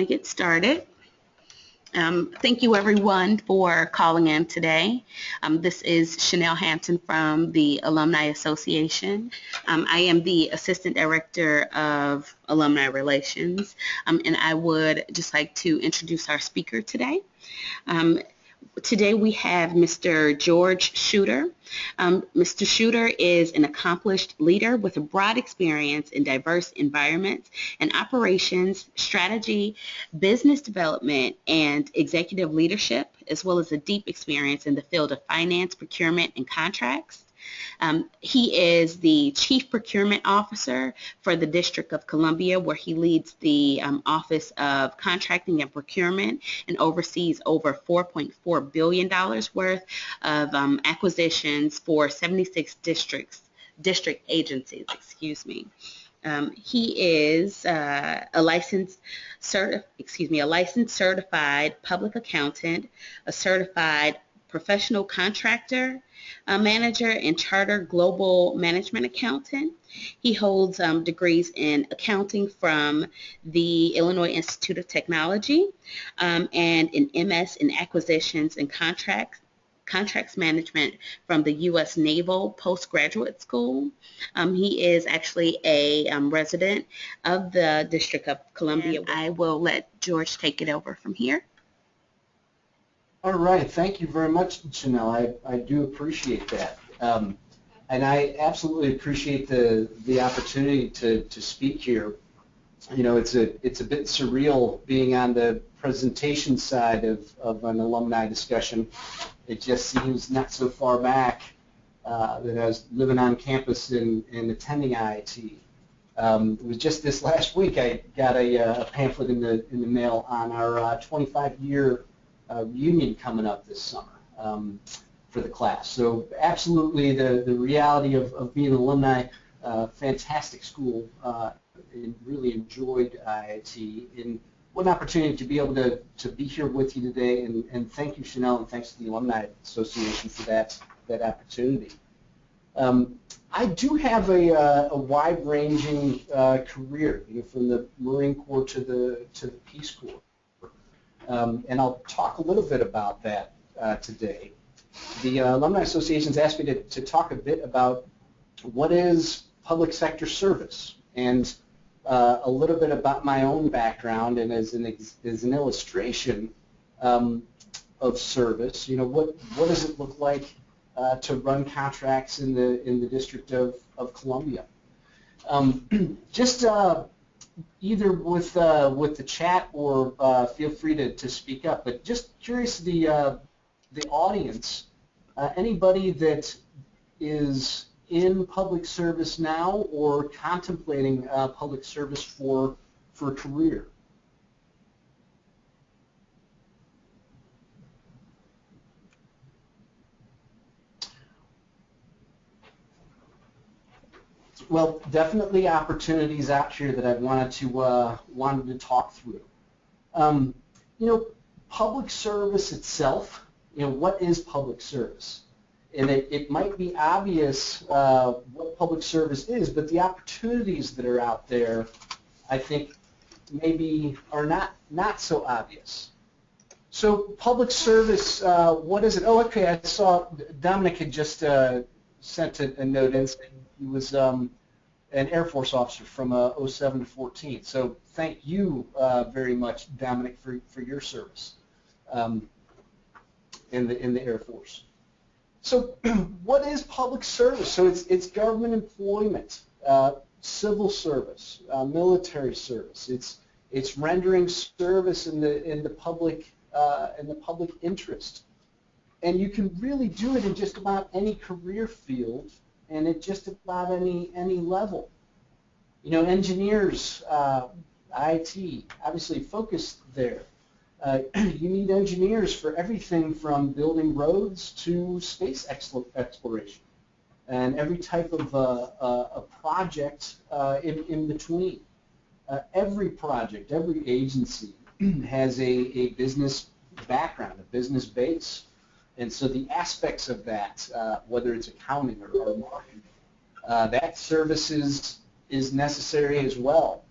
to get started. Thank you everyone for calling in today. This is Chanel Hampton from the Alumni Association. I am the Assistant Director of Alumni Relations, and I would just like to introduce our speaker today. Today we have Mr. George Schutter. Mr. Schutter is an accomplished leader with a broad experience in diverse environments and operations, strategy, business development, and executive leadership, as well as a deep experience in the field of finance, procurement, and contracts. He is the Chief Procurement Officer for the District of Columbia, where he leads the Office of Contracting and Procurement and oversees over $4.4 billion worth of acquisitions for 76 district agencies, He is a licensed certified public accountant, a certified professional contractor, manager, and chartered global management accountant. He holds degrees in accounting from the Illinois Institute of Technology and an MS in acquisitions and contracts management from the U.S. Naval Postgraduate School. He is actually a resident of the District of Columbia. And I will let George take it over from here. All right, thank you very much, Chanel. I do appreciate that. And I absolutely appreciate the opportunity to speak here. You know, it's a bit surreal being on the presentation side of an alumni discussion. It just seems not so far back that I was living on campus and attending IIT. It was just this last week I got a pamphlet in the mail on our 25-year reunion coming up this summer for the class. So absolutely the reality of being an alumni, fantastic school, and really enjoyed IIT, and what an opportunity to be able to be here with you today, and thank you, Chanel, and thanks to the Alumni Association for that opportunity. I do have a wide-ranging career, you know, from the Marine Corps to the Peace Corps. And I'll talk a little bit about that today. The Alumni Association has asked me to talk a bit about what is public sector service, and a little bit about my own background, and as an illustration of service, you know, what does it look like to run contracts in the District of Columbia? Either with the chat or feel free to speak up. But just curious, the audience, anybody that is in public service now or contemplating public service for a career? Well, definitely opportunities out here that I wanted to talk through. You know, public service itself. You know, what is public service? And it might be obvious what public service is, but the opportunities that are out there, I think, maybe are not so obvious. So, public service. What is it? Oh, okay. I saw Dominic had just sent a note in saying he was an Air Force officer from 07 to 14. So thank you very much, Dominic, for your service in the Air Force. So what is public service? So it's government employment, civil service, military service. It's rendering service in the public interest. And you can really do it in just about any career field and at just about any level. You know, engineers, IT, obviously focused there. You need engineers for everything from building roads to space exploration and every type of a project in between. Every project, every agency has a business background, a business base. And so the aspects of that, whether it's accounting or marketing, that service is necessary as well.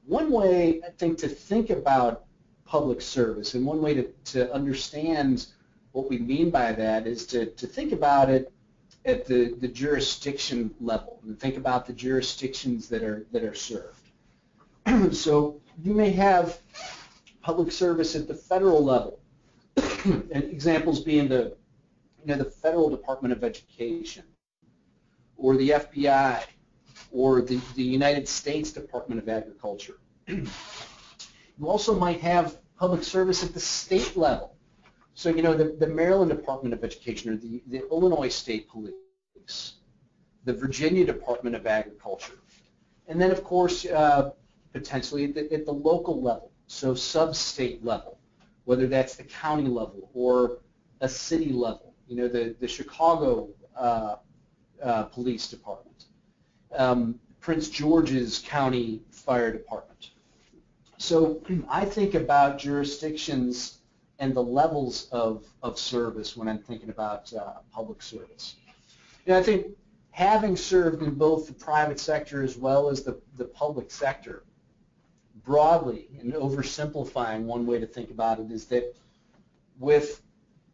One way, I think, to think about public service, and one way to understand what we mean by that, is to think about it at the jurisdiction level, and think about the jurisdictions that are served. So you may have public service at the federal level, and examples being the Federal Department of Education, or the FBI, or the United States Department of Agriculture. You also might have public service at the state level. So, the Maryland Department of Education, or the Illinois State Police, the Virginia Department of Agriculture. And then, of course, potentially at the local level, so sub-state level, whether that's the county level or a city level, the Chicago Police Department, Prince George's County Fire Department. So I think about jurisdictions and the levels of service when I'm thinking about public service. I think having served in both the private sector as well as the public sector, broadly, and oversimplifying, one way to think about it is that with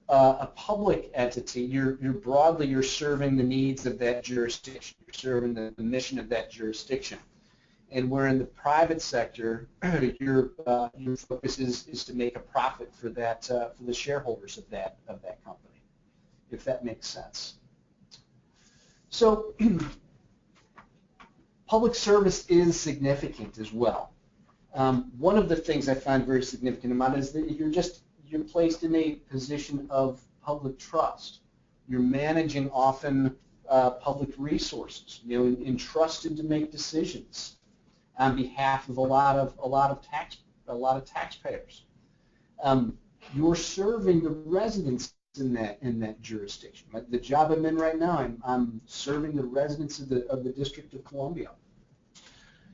a public entity, you're serving the needs of that jurisdiction. You're serving the mission of that jurisdiction. And where in the private sector, your focus is to make a profit for that for the shareholders of that company, if that makes sense. So public service is significant as well. One of the things I find very significant about it is that you're placed in a position of public trust. You're managing often public resources, entrusted to make decisions on behalf of a lot of taxpayers. You're serving the residents in that jurisdiction. The job I'm in right now, I'm serving the residents of the District of Columbia.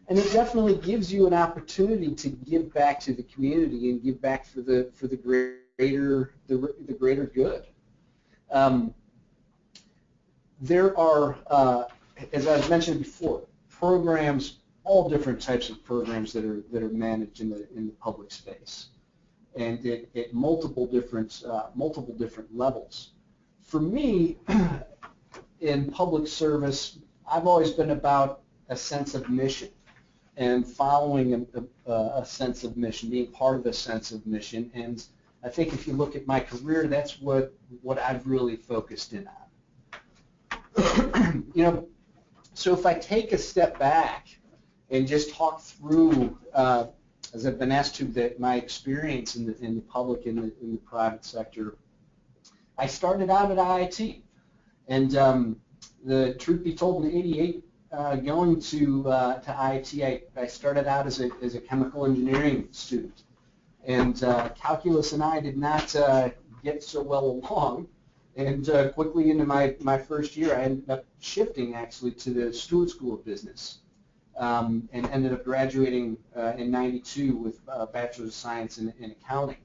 And it definitely gives you an opportunity to give back to the community and give back for the greater good. There are, as I've mentioned before, programs, all different types of programs that are managed in the public space, and at multiple different levels. For me, in public service, I've always been about a sense of mission, and following a sense of mission, being part of a sense of mission. And I think if you look at my career, that's what I've really focused in on. So if I take a step back and just talk through, as I've been asked to, my experience in the public and in the private sector, I started out at IIT, and the truth be told, in '88, going to IIT, I started out as a chemical engineering student, and calculus and I did not get so well along, and quickly into my first year, I ended up shifting actually to the Stewart School of Business, and ended up graduating in '92 with a Bachelor's of Science in Accounting,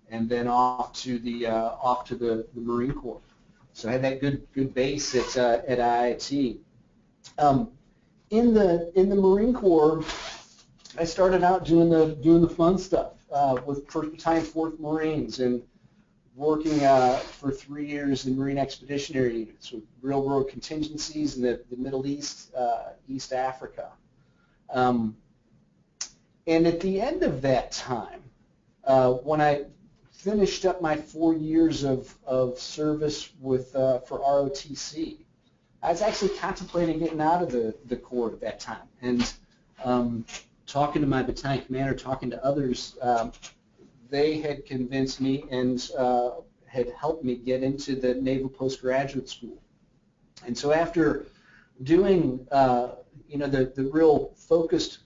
and then off to the Marine Corps. So I had that good base at IIT. In the Marine Corps, I started out doing the fun stuff with 1st Battalion 4th Marines, and working for 3 years in Marine Expeditionary Units with railroad contingencies in the Middle East, East Africa. And at the end of that time, when I finished up my 4 years of service for ROTC, I was actually contemplating getting out of the Corps at that time. And talking to my battalion commander, talking to others, they had convinced me and had helped me get into the Naval Postgraduate School. And so after doing the real focused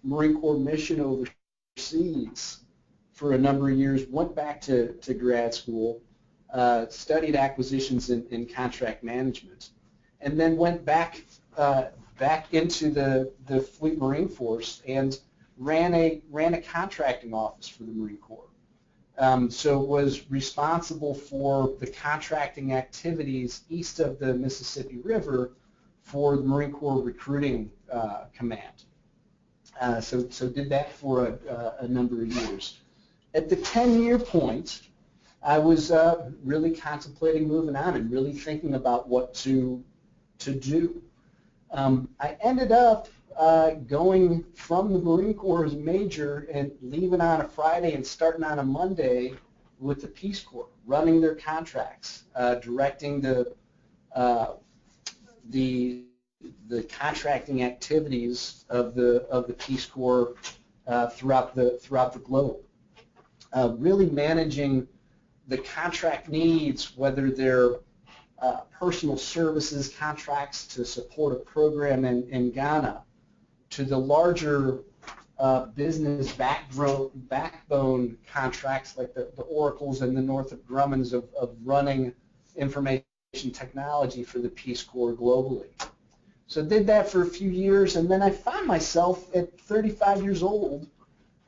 Marine Corps mission overseas for a number of years, went back to grad school, studied acquisitions and contract management, and then went back into the Fleet Marine Force and ran a contracting office for the Marine Corps. So was responsible for the contracting activities east of the Mississippi River for the Marine Corps Recruiting Command. So did that for a number of years. At the 10-year point, I was really contemplating moving on and really thinking about what to do. I ended up going from the Marine Corps as a major and leaving on a Friday and starting on a Monday with the Peace Corps, running their contracts, directing the contracting activities of the Peace Corps throughout the globe. Really managing the contract needs, whether they're personal services contracts to support a program in Ghana, to the larger business backbone contracts like the Oracles and the Northrop Grummans of running information technology for the Peace Corps globally. So did that for a few years, and then I found myself at 35 years old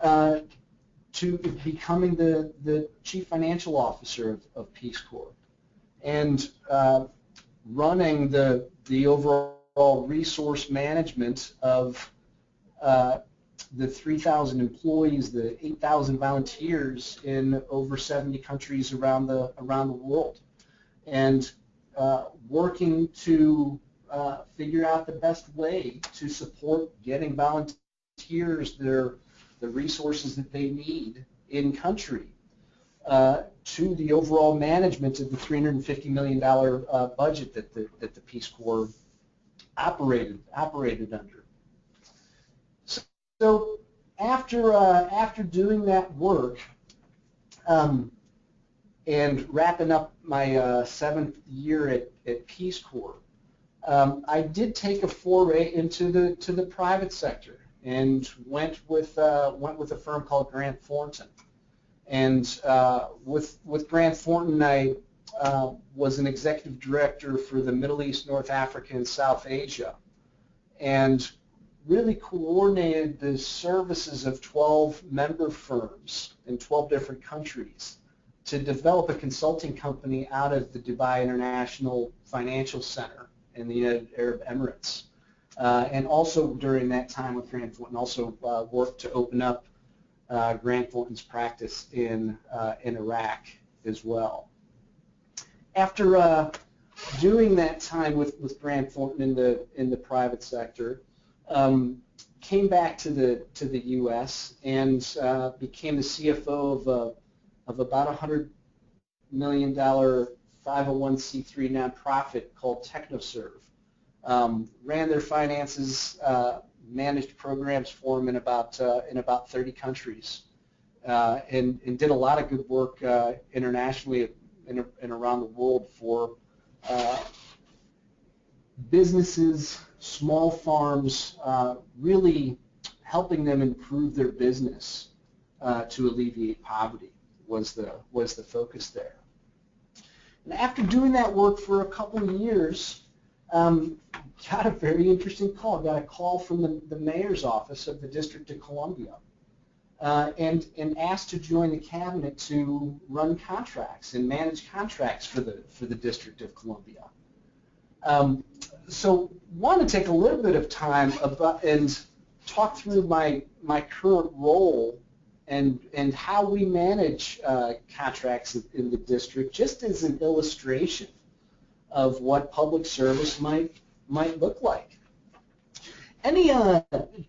to becoming the Chief Financial Officer of Peace Corps, and running the overall resource management of the 3,000 employees, the 8,000 volunteers in over 70 countries around the world, and working to figure out the best way to support getting volunteers the resources that they need in country, to the overall management of the $350 million budget that the Peace Corps operated under. So after doing that work and wrapping up my 7th year at Peace Corps, I did take a foray into the private sector and went with a firm called Grant Thornton. And with Grant Thornton, I was an executive director for the Middle East, North Africa, and South Asia, and really coordinated the services of 12 member firms in 12 different countries to develop a consulting company out of the Dubai International Financial Center in the United Arab Emirates. And also during that time with Grant Thornton, also worked to open up Grant Thornton's practice in Iraq as well. After doing that time with Grant Thornton in the private sector, came back to the U.S. and became the CFO of about $100 million 501c3 nonprofit called TechnoServe. Ran their finances, managed programs for them in about 30 countries, and did a lot of good work internationally and around the world for businesses, small farms, really helping them improve their business to alleviate poverty was the focus there. And after doing that work for a couple of years, got a very interesting call. Got a call from the mayor's office of the District of Columbia, and asked to join the cabinet to run contracts and manage contracts for the District of Columbia. So want to take a little bit of time and talk through my current role and how we manage contracts in the district, just as an illustration of what public service might look like.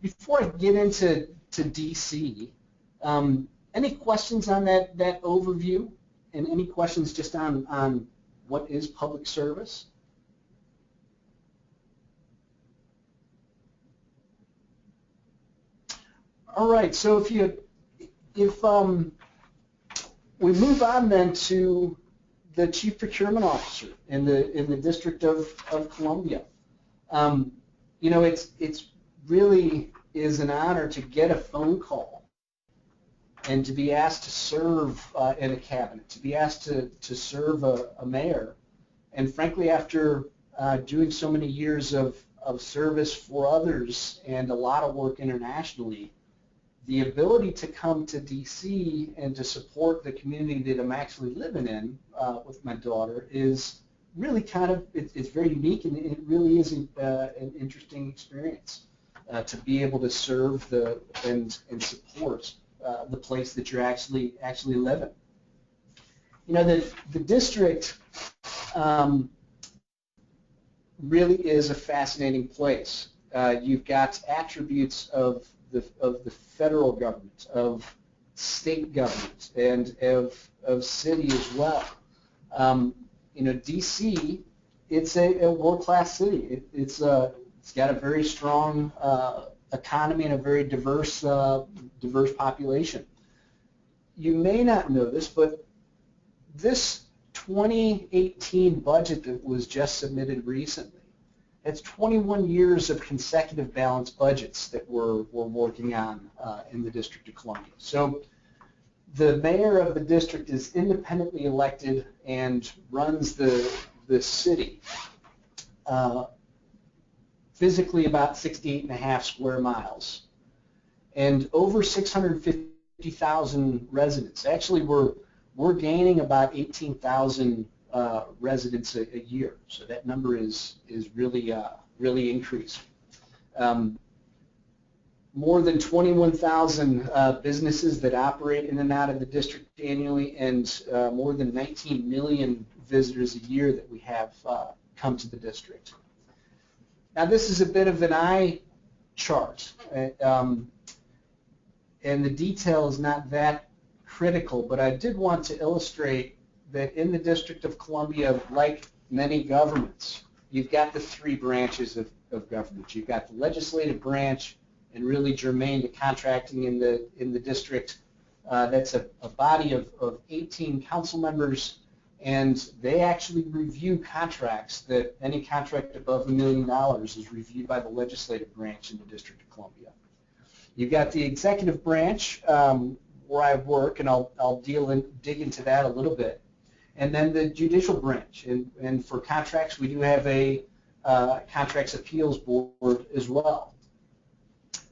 Before I get into DC, any questions on that overview, and any questions just on what is public service? All right, so if we move on then to the Chief Procurement Officer in the District of Columbia. You know, it's really is an honor to get a phone call and to be asked to serve in a cabinet, to be asked to serve a mayor. And frankly, after doing so many years of service for others and a lot of work internationally, the ability to come to DC and to support the community that I'm actually living in with my daughter is really it's very unique, and it really is an interesting experience. to be able to serve and support the place that you're actually living. You know, the district really is a fascinating place. You've got attributes of the federal government, of state government, and of city as well. You know, DC, it's a world-class city. It's got a very strong economy and a very diverse population. You may not know this, but this 2018 budget that was just submitted recently, it's 21 years of consecutive balanced budgets that we're working on in the District of Columbia. So the mayor of the district is independently elected and runs the city, physically about 68.5 square miles, and over 650,000 residents. Actually, we're gaining about 18,000 residents a year, so that number is really increasing. More than 21,000 businesses that operate in and out of the district annually, and more than 19 million visitors a year that we have come to the district. Now, this is a bit of an eye chart, and the detail is not that critical, but I did want to illustrate that in the District of Columbia, like many governments, you've got the three branches of government. You've got the legislative branch, and really germane to contracting in the district. That's a body of 18 council members, and they actually review contracts. That any contract above $1 million is reviewed by the legislative branch in the District of Columbia. You've got the executive branch, where I work, and I'll dig into that a little bit, and then the judicial branch. And for contracts, we do have a contracts appeals board as well.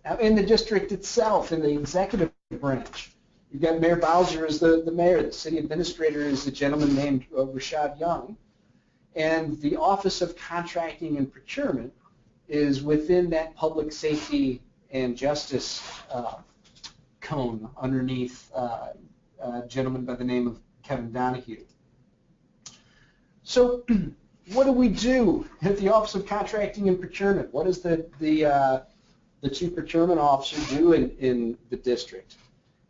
Now, in the district itself, in the executive branch, you've got Mayor Bowser as the mayor. The city administrator is a gentleman named Rashad Young. And the Office of Contracting and Procurement is within that public safety and justice cone underneath a gentleman by the name of Kevin Donahue. So what do we do at the Office of Contracting and Procurement? What does the Chief Procurement Officer do in the district?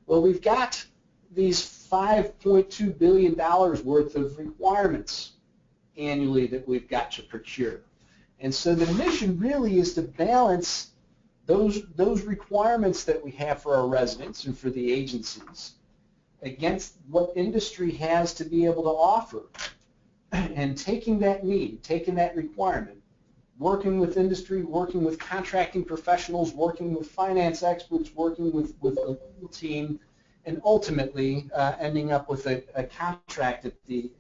Well, we've got these $5.2 billion worth of requirements annually that we've got to procure. And so the mission really is to balance those requirements that we have for our residents and for the agencies against what industry has to be able to offer. And taking that need, taking that requirement, working with industry, working with contracting professionals, working with finance experts, working with a legal team, and ultimately ending up with a contract at the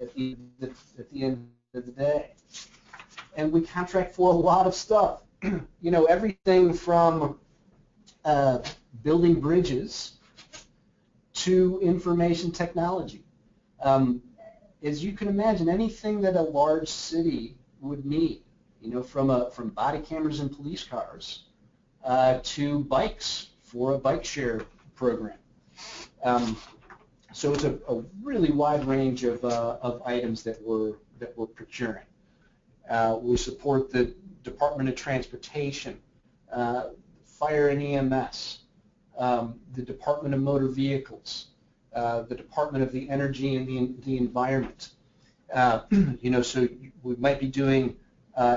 end of the day. And we contract for a lot of stuff. You know, everything from building bridges to information technology. As you can imagine, anything that a large city would need, you know, from body cameras and police cars to bikes for a bike share program. So it's a really wide range of items that we're procuring. We support the Department of Transportation, Fire and EMS, the Department of Motor Vehicles, the Department of the Energy and the Environment. You know, so we might be doing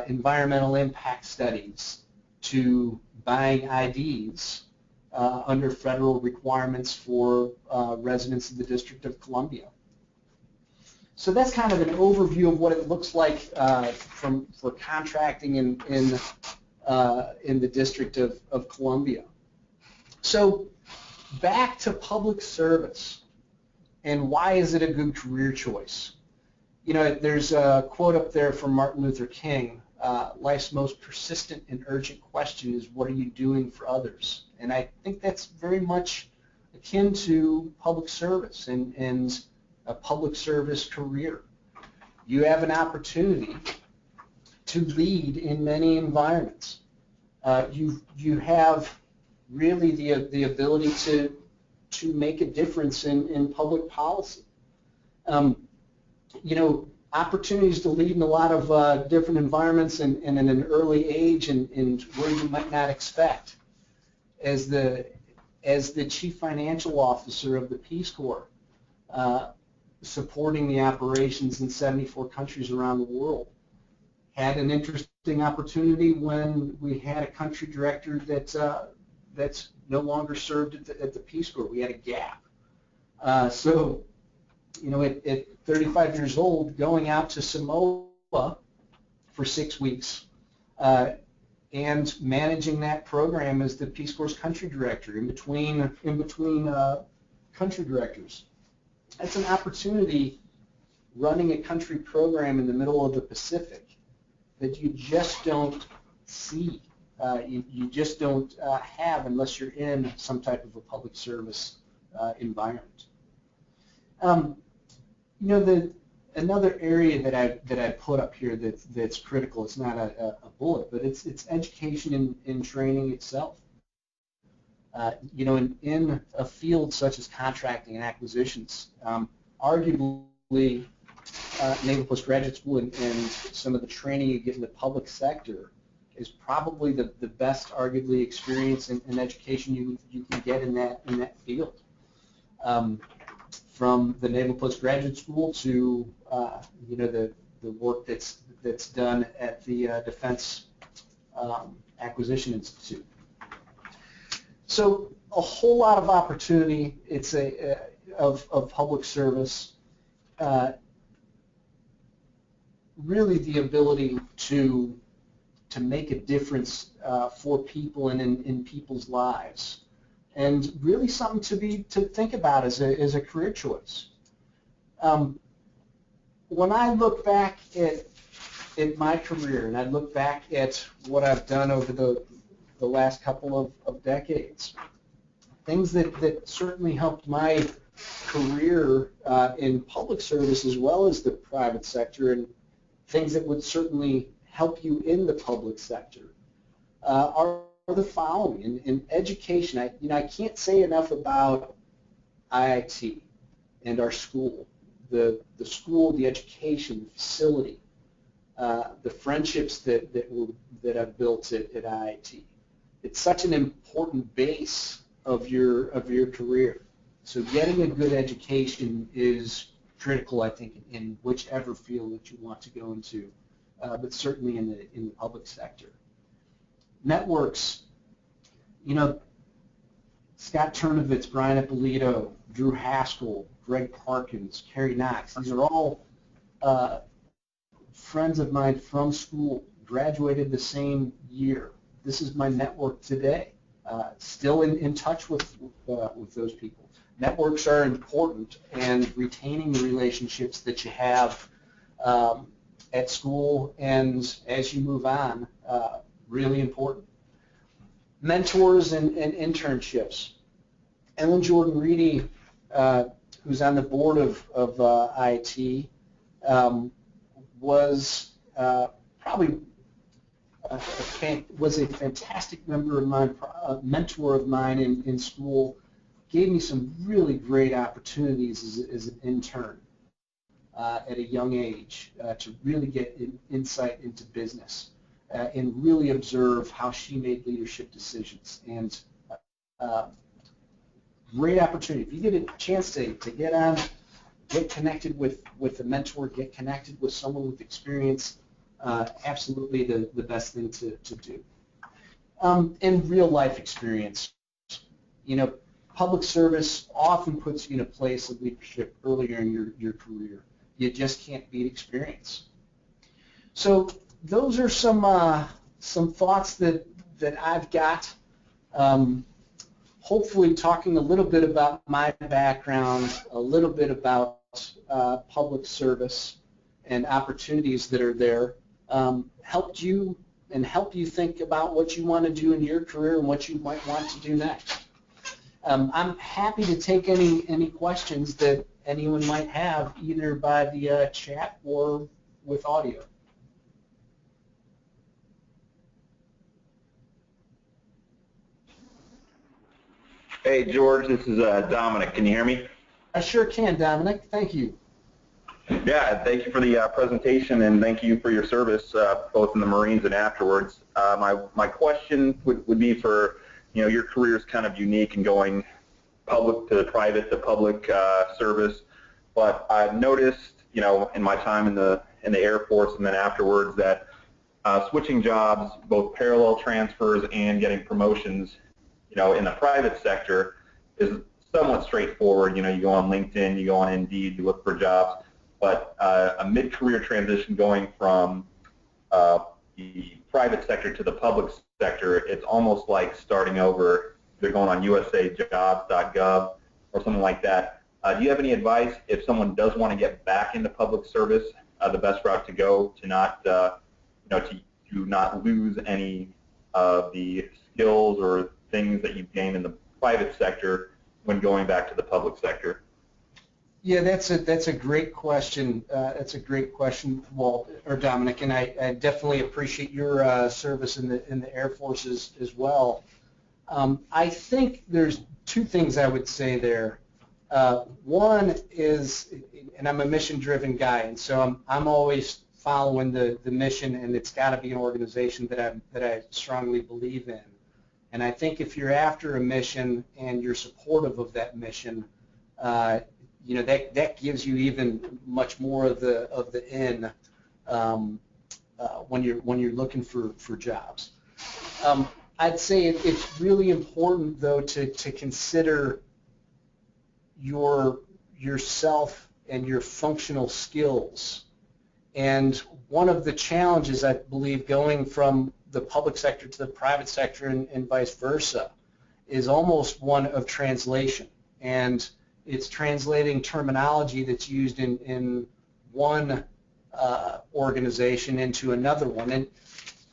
environmental impact studies to buying IDs under federal requirements for residents of the District of Columbia. So that's kind of an overview of what it looks like for contracting in the District of Columbia. So back to public service, and why is it a good career choice? You know, there's a quote up there from Martin Luther King, life's most persistent and urgent question is, what are you doing for others? And I think that's very much akin to public service and a public service career. You have an opportunity to lead in many environments. You have really the ability to make a difference in public policy. You know, opportunities to lead in a lot of different environments and in an early age and where you might not expect. As the Chief Financial Officer of the Peace Corps, supporting the operations in 74 countries around the world, had an interesting opportunity when we had a country director that's no longer served at the Peace Corps. We had a gap. So, you know, at 35 years old, going out to Samoa for 6 weeks and managing that program as the Peace Corps country director in between country directors. That's an opportunity, running a country program in the middle of the Pacific, that you just don't see. You just don't have unless you're in some type of a public service environment. You know, another area that I put up here that's critical, it's not a bullet, but it's education and training itself. You know, in a field such as contracting and acquisitions, arguably Naval Postgraduate School and some of the training you get in the public sector is probably the best, arguably, experience and education you can get in that field. From the Naval Postgraduate School to you know, the work that's done at the Defense Acquisition Institute. So a whole lot of opportunity. It's of public service. Really the ability to make a difference for people and in people's lives, and really something to think about as a career choice. When I look back at my career and I look back at what I've done over the last couple of decades, things that certainly helped my career in public service as well as the private sector, and things that would certainly help you in the public sector, are the following. In education, I can't say enough about IIT and our school, the school, the education, the facility, the friendships that I've built at IIT. It's such an important base of your career. So getting a good education is critical, I think, in whichever field that you want to go into, but certainly in the public sector. Networks, you know, Scott Turnovitz, Brian Ippolito, Drew Haskell, Greg Parkins, Kerry Knox, these are all friends of mine from school, graduated the same year. This is my network today. Still in touch with those people. Networks are important, and retaining the relationships that you have at school and as you move on, really important. Mentors and internships. Ellen Jordan Reedy, who's on the board of IIT, was probably was a fantastic mentor of mine in school. Gave me some really great opportunities as an intern at a young age to really get insight into business and really observe how she made leadership decisions. And great opportunity. If you get a chance to get on, get connected with a mentor, get connected with someone with experience, absolutely the best thing to do. And real life experience. You know, public service often puts you in a place of leadership earlier in your career. You just can't beat experience. So those are some thoughts that I've got. Hopefully talking a little bit about my background, a little bit about public service and opportunities that are there, helped you and help you think about what you want to do in your career and what you might want to do next. I'm happy to take any questions that anyone might have, either by the chat or with audio. Hey, George, this is Dominic. Can you hear me? I sure can, Dominic. Thank you. Yeah, thank you for the presentation, and thank you for your service, both in the Marines and afterwards. My question would be for, your career is kind of unique in going public to private to public service, but I've noticed, in my time in the Air Force and then afterwards that switching jobs, both parallel transfers and getting promotions, in the private sector is somewhat straightforward. You go on LinkedIn, you go on Indeed, you look for jobs. But a mid-career transition going from the private sector to the public sector, it's almost like starting over. They're going on usajobs.gov or something like that. Do you have any advice if someone does want to get back into public service, the best route to go to not, to not lose any of the skills or things that you've gained in the private sector when going back to the public sector? Yeah, that's a great question. That's a great question, Walt or Dominic, and I definitely appreciate your service in the Air Force as well. I think there's two things I would say there. One is, and I'm a mission-driven guy, and so I'm always following the mission, and it's got to be an organization that I strongly believe in. And I think if you're after a mission and you're supportive of that mission, that gives you even much more of the in when you're looking for jobs. I'd say it's really important though to consider yourself and your functional skills. And one of the challenges, I believe, going from the public sector to the private sector and vice versa is almost one of translation. And it's translating terminology that's used in one organization into another one. And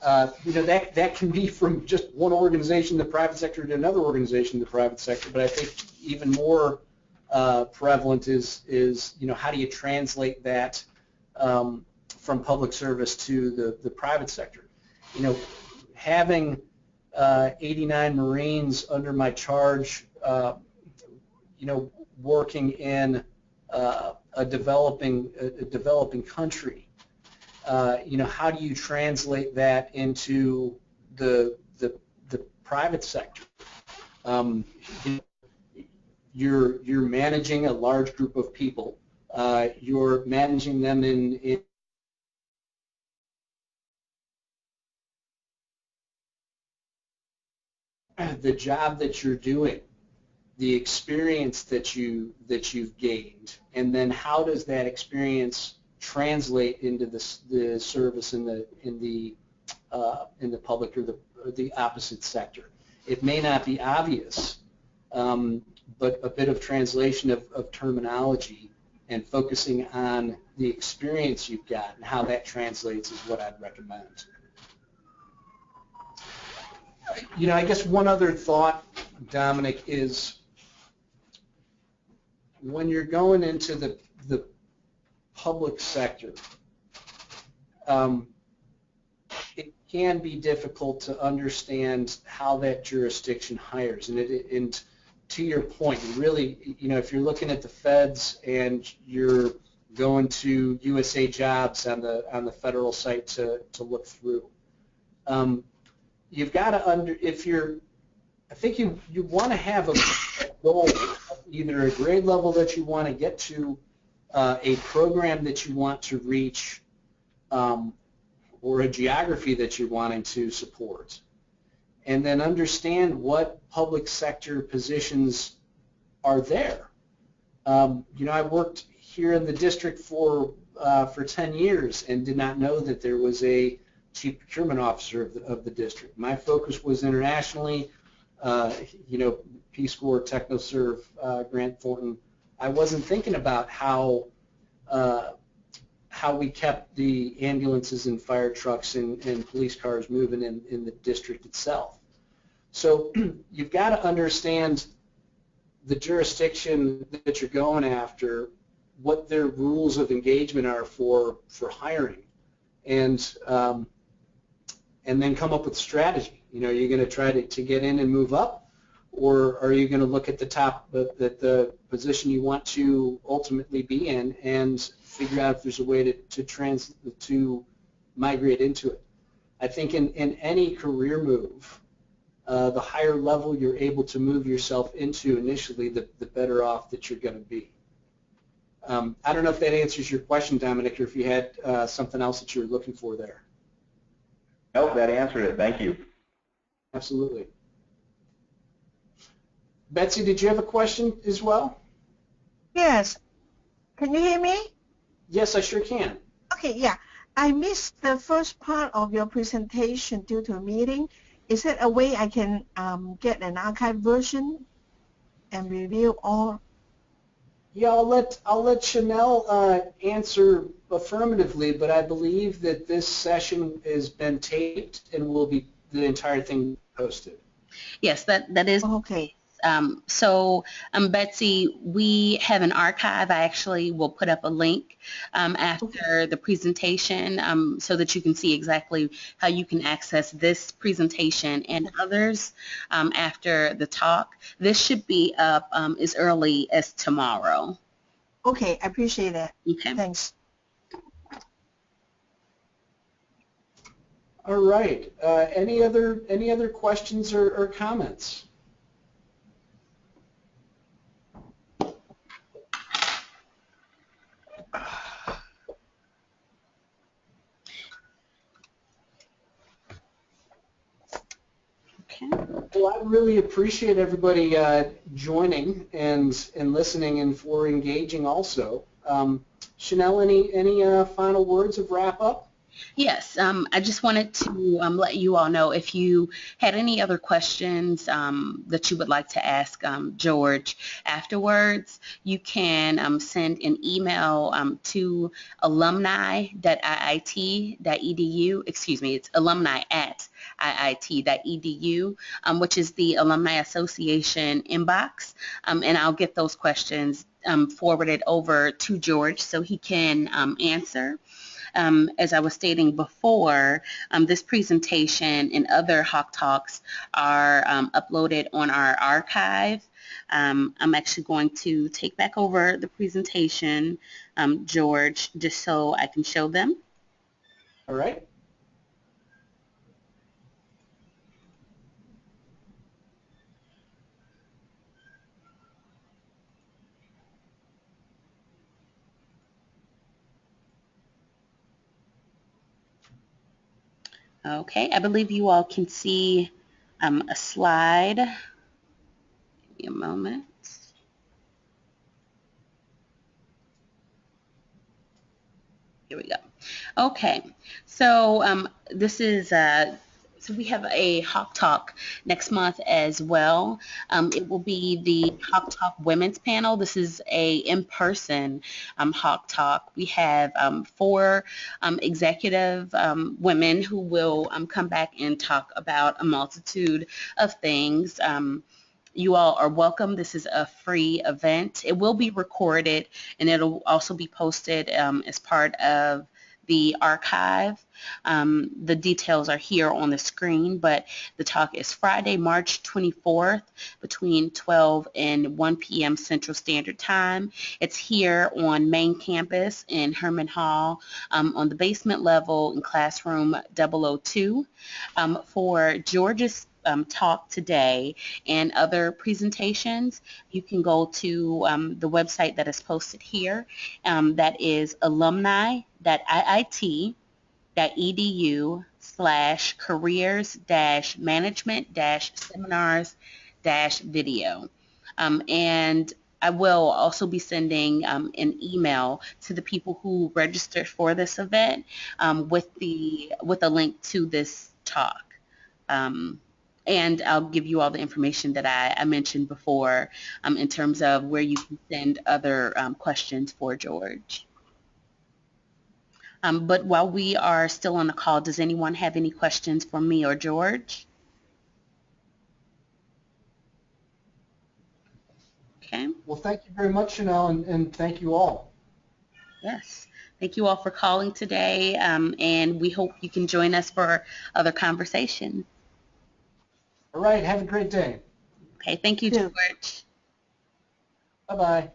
that can be from just one organization in the private sector to another organization in the private sector. But I think even more prevalent is how do you translate that from public service to the private sector? Having 89 Marines under my charge, working in a developing country, how do you translate that into the private sector? You're managing a large group of people. You're managing them in the job that you're doing, the experience that you've gained, and then how does that experience translate into the service in the public or the opposite sector? It may not be obvious, but a bit of translation of terminology and focusing on the experience you've got and how that translates is what I'd recommend. I guess one other thought, Dominic, is when you're going into the public sector, it can be difficult to understand how that jurisdiction hires. And to your point, really, if you're looking at the feds and you're going to USA Jobs on the federal site to look through, you've got to I think you want to have a goal, either a grade level that you want to get to, a program that you want to reach, or a geography that you're wanting to support, and then understand what public sector positions are there. I worked here in the district for 10 years and did not know that there was a Chief Procurement Officer of the district. My focus was internationally, Peace Corps, TechnoServe, Grant Thornton. I wasn't thinking about how we kept the ambulances and fire trucks and police cars moving in the district itself. So you've got to understand the jurisdiction that you're going after, what their rules of engagement are for hiring, and then come up with strategy. You're going to try to get in and move up, or are you going to look at the top, the position you want to ultimately be in, and figure out if there's a way to migrate into it? I think in any career move, the higher level you're able to move yourself into initially, the better off that you're going to be. I don't know if that answers your question, Dominic, or if you had something else that you were looking for there. Nope, that answered it. Thank you. Absolutely. Betsy, did you have a question as well? Yes. Can you hear me? Yes, I sure can. Okay, yeah. I missed the first part of your presentation due to a meeting. Is there a way I can get an archived version and review all? Yeah, I'll let Chanel answer affirmatively, but I believe that this session has been taped and will be the entire thing posted. Yes, that is. Okay. Betsy, we have an archive. I actually will put up a link after the presentation so that you can see exactly how you can access this presentation and others after the talk. This should be up as early as tomorrow. Okay, I appreciate that. Okay. Thanks. All right. Any other questions or comments? Well, I really appreciate everybody joining and listening and for engaging also. Chanel, any final words of wrap up? Yes, I just wanted to let you all know if you had any other questions that you would like to ask George afterwards, you can send an email to alumni.iit.edu. Excuse me, it's alumni@iit.edu, which is the Alumni Association inbox, and I'll get those questions forwarded over to George so he can answer. As I was stating before, this presentation and other Hawk Talks are uploaded on our archive. I'm actually going to take back over the presentation, George, just so I can show them. All right. Okay, I believe you all can see a slide. Give me a moment. Here we go. Okay, so this is so we have a Hawk Talk next month as well. It will be the Hawk Talk Women's Panel. This is a in-person Hawk Talk. We have 4 executive women who will come back and talk about a multitude of things. You all are welcome. This is a free event. It will be recorded and it'll also be posted as part of the archive. The details are here on the screen, but the talk is Friday, March 24th between 12 and 1 p.m. Central Standard Time. It's here on main campus in Herman Hall on the basement level in classroom 002. For George's talk today and other presentations, you can go to the website that is posted here. That is alumni.iit.edu/careers-management-seminars-video. And I will also be sending an email to the people who registered for this event with a link to this talk. And I'll give you all the information that I mentioned before in terms of where you can send other questions for George. But while we are still on the call, does anyone have any questions for me or George? Okay. Well, thank you very much, Chanel, and thank you all. Yes. Thank you all for calling today, and we hope you can join us for other conversations. All right. Have a great day. Okay, thank you, Good. George. Bye-bye.